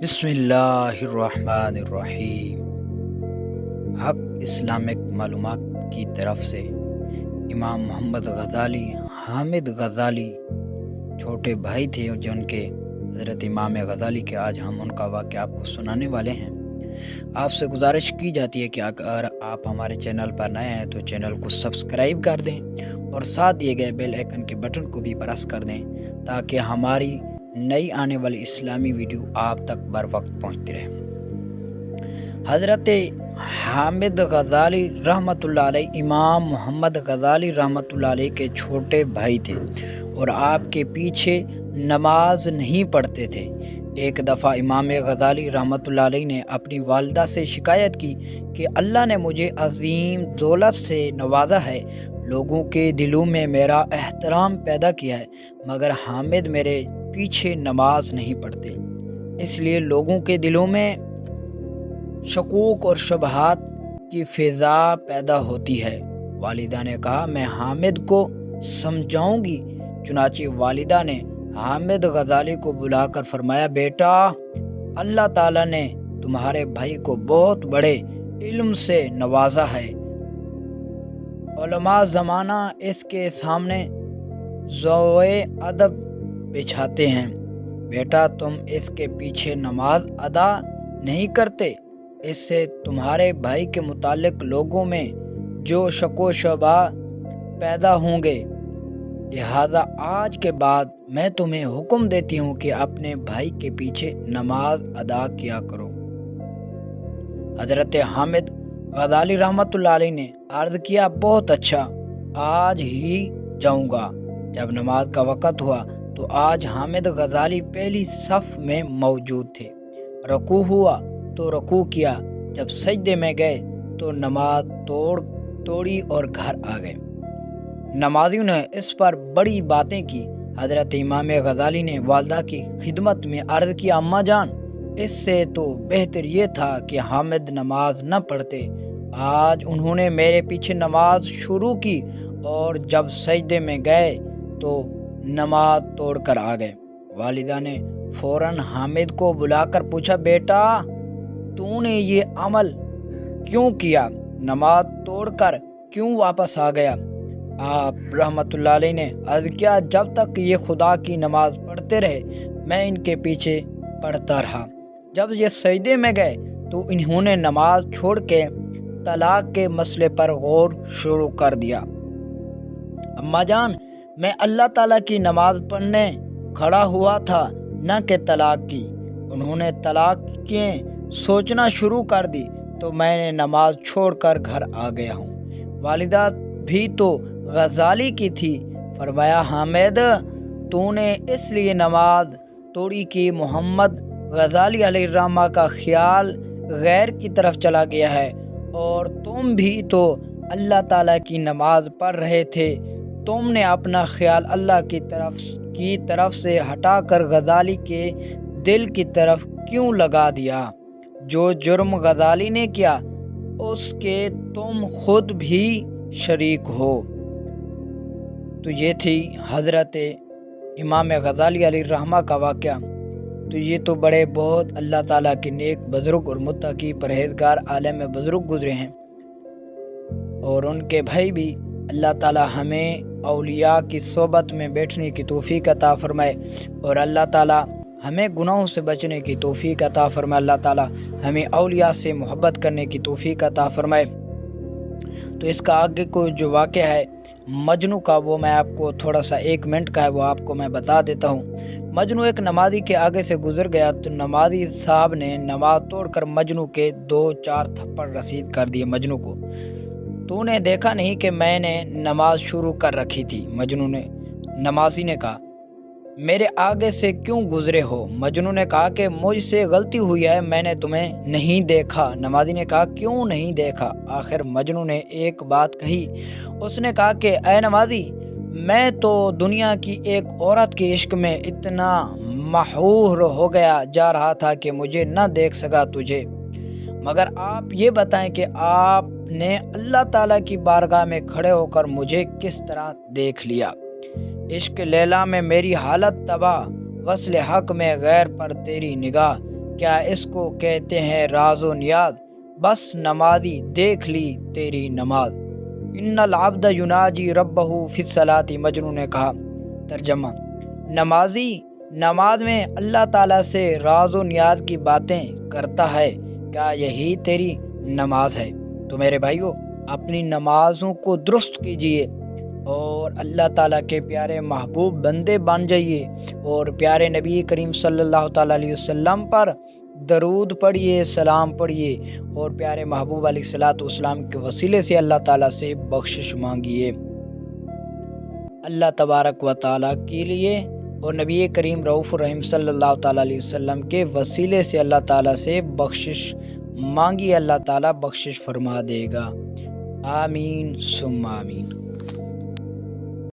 بسم اللہ الرحمن الرحیم۔ حق اسلامک معلومات کی طرف سے امام محمد غزالی حامد غزالی چھوٹے بھائی تھے جن کے حضرت امام غزالی کے آج ہم ان کا واقعہ آپ کو سنانے والے ہیں۔ آپ سے گزارش کی جاتی ہے کہ اگر آپ ہمارے چینل پر نئے ہیں تو چینل کو سبسکرائب کر دیں اور ساتھ دیے گئے بیل آئیکن کے بٹن کو بھی پریس کر دیں تاکہ ہماری نئی آنے والی اسلامی ویڈیو آپ تک بر وقت پہنچتی رہے۔ حضرت حامد غزالی رحمۃ اللہ علیہ امام محمد غزالی رحمۃ اللہ علیہ کے چھوٹے بھائی تھے اور آپ کے پیچھے نماز نہیں پڑھتے تھے۔ ایک دفعہ امام غزالی رحمۃ اللہ علیہ نے اپنی والدہ سے شکایت کی کہ اللہ نے مجھے عظیم دولت سے نوازا ہے، لوگوں کے دلوں میں میرا احترام پیدا کیا ہے، مگر حامد میرے پیچھے نماز نہیں پڑھتے، اس لیے لوگوں کے دلوں میں شکوک اور شبہات کی فضا پیدا ہوتی ہے۔ والدہ نے کہا میں حامد کو سمجھاؤں گی۔ چنانچہ والدہ نے حامد غزالی کو بلا کر فرمایا، بیٹا اللہ تعالیٰ نے تمہارے بھائی کو بہت بڑے علم سے نوازا ہے، علماء زمانہ اس کے سامنے ضوء ادب بچھاتے ہیں، بیٹا تم اس کے پیچھے نماز ادا نہیں کرتے، اس سے تمہارے بھائی کے متعلق لوگوں میں جو شک و شبہ پیدا ہوں گے، لہذا آج کے بعد میں تمہیں حکم دیتی ہوں کہ اپنے بھائی کے پیچھے نماز ادا کیا کرو۔ حضرت حامد غزالی رحمۃ اللہ علیہ نے عرض کیا، بہت اچھا، آج ہی جاؤں گا۔ جب نماز کا وقت ہوا تو آج حامد غزالی پہلی صف میں موجود تھے۔ رکوع ہوا تو رکوع کیا، جب سجدے میں گئے تو نماز توڑی اور گھر آ گئے۔ نمازیوں نے اس پر بڑی باتیں کی۔ حضرت امام غزالی نے والدہ کی خدمت میں عرض کیا، اماں جان، اس سے تو بہتر یہ تھا کہ حامد نماز نہ پڑھتے۔ آج انہوں نے میرے پیچھے نماز شروع کی اور جب سجدے میں گئے تو نماز توڑ کر آ گئے۔ والدہ نے فوراً حامد کو بلا کر پوچھا، بیٹا تو نے یہ عمل کیوں کیا؟ نماز توڑ کر کیوں واپس آ گیا؟ آپ رحمۃ اللہ علیہ نے عرض کیا، جب تک یہ خدا کی نماز پڑھتے رہے میں ان کے پیچھے پڑھتا رہا، جب یہ سجدے میں گئے تو انہوں نے نماز چھوڑ کے طلاق کے مسئلے پر غور شروع کر دیا۔ اماں جان، میں اللہ تعالیٰ کی نماز پڑھنے کھڑا ہوا تھا، نہ کہ طلاق کی۔ انہوں نے طلاق کے سوچنا شروع کر دی تو میں نے نماز چھوڑ کر گھر آ گیا ہوں۔ والدہ بھی تو غزالی کی تھی۔ فرمایا، حامد تو نے اس لیے نماز توڑی کہ محمد غزالی علیہ الرحمہ کا خیال غیر کی طرف چلا گیا ہے، اور تم بھی تو اللہ تعالیٰ کی نماز پڑھ رہے تھے، تم نے اپنا خیال اللہ کی طرف سے ہٹا کر غزالی کے دل کی طرف کیوں لگا دیا؟ جو جرم غزالی نے کیا اس کے تم خود بھی شریک ہو۔ تو یہ تھی حضرت امام غزالی علیہ الرحمہ کا واقعہ۔ تو یہ تو بڑے بہت اللہ تعالیٰ کے نیک بزرگ اور متقی پرہیزگار عالم بزرگ گزرے ہیں، اور ان کے بھائی بھی۔ اللہ تعالیٰ ہمیں اولیاء کی صحبت میں بیٹھنے کی توفیق عطا فرمائے، اور اللہ تعالیٰ ہمیں گناہوں سے بچنے کی توفیق عطا فرمائے۔ اللہ تعالیٰ ہمیں اولیاء سے محبت کرنے کی توفیق عطا فرمائے۔ تو اس کا آگے کو جو واقعہ ہے مجنوں کا، وہ میں آپ کو تھوڑا سا 1 منٹ کا ہے، وہ آپ کو میں بتا دیتا ہوں۔ مجنوں ایک نمازی کے آگے سے گزر گیا تو نمازی صاحب نے نماز توڑ کر مجنوں کے 2-4 تھپڑ رسید کر دیے۔ مجنوں کو، تو نے دیکھا نہیں کہ میں نے نماز شروع کر رکھی تھی؟ نمازی نے کہا، میرے آگے سے کیوں گزرے ہو؟ مجنوں نے کہا کہ مجھ سے غلطی ہوئی ہے، میں نے تمہیں نہیں دیکھا۔ نمازی نے کہا، کیوں نہیں دیکھا؟ آخر مجنوں نے ایک بات کہی، اس نے کہا کہ اے نمازی، میں تو دنیا کی ایک عورت کے عشق میں اتنا محور ہو گیا جا رہا تھا کہ مجھے نہ دیکھ سکا تجھے، مگر آپ یہ بتائیں کہ آپ نے اللہ تعالیٰ کی بارگاہ میں کھڑے ہو کر مجھے کس طرح دیکھ لیا؟ عشق لیلا میں میری حالت تباہ، وصل حق میں غیر پر تیری نگاہ، کیا اس کو کہتے ہیں راز و نیاز، بس نمازی دیکھ لی تیری نماز۔ ان العبد یناجی ربہ فی الصلاۃ، مجنوں نے کہا۔ ترجمہ: نمازی نماز میں اللہ تعالیٰ سے راز و نیاز کی باتیں کرتا ہے، کیا یہی تیری نماز ہے؟ تو میرے بھائیو، اپنی نمازوں کو درست کیجیے اور اللہ تعالیٰ کے پیارے محبوب بندے بن جائیے، اور پیارے نبی کریم صلی اللہ تعالیٰ علیہ وسلم پر درود پڑھیے، سلام پڑھیے، اور پیارے محبوب علیہ الصلوۃ والسلام کے وسیلے سے اللہ تعالیٰ سے بخشش مانگیے۔ اللہ تبارک و تعالیٰ کے لیے اور نبی کریم رؤوف الرحیم صلی اللہ تعالیٰ علیہ وسلم کے وسیلے سے اللہ تعالیٰ سے بخشش مانگی، اللہ تعالیٰ بخشش فرما دے گا۔ آمین ثم آمین۔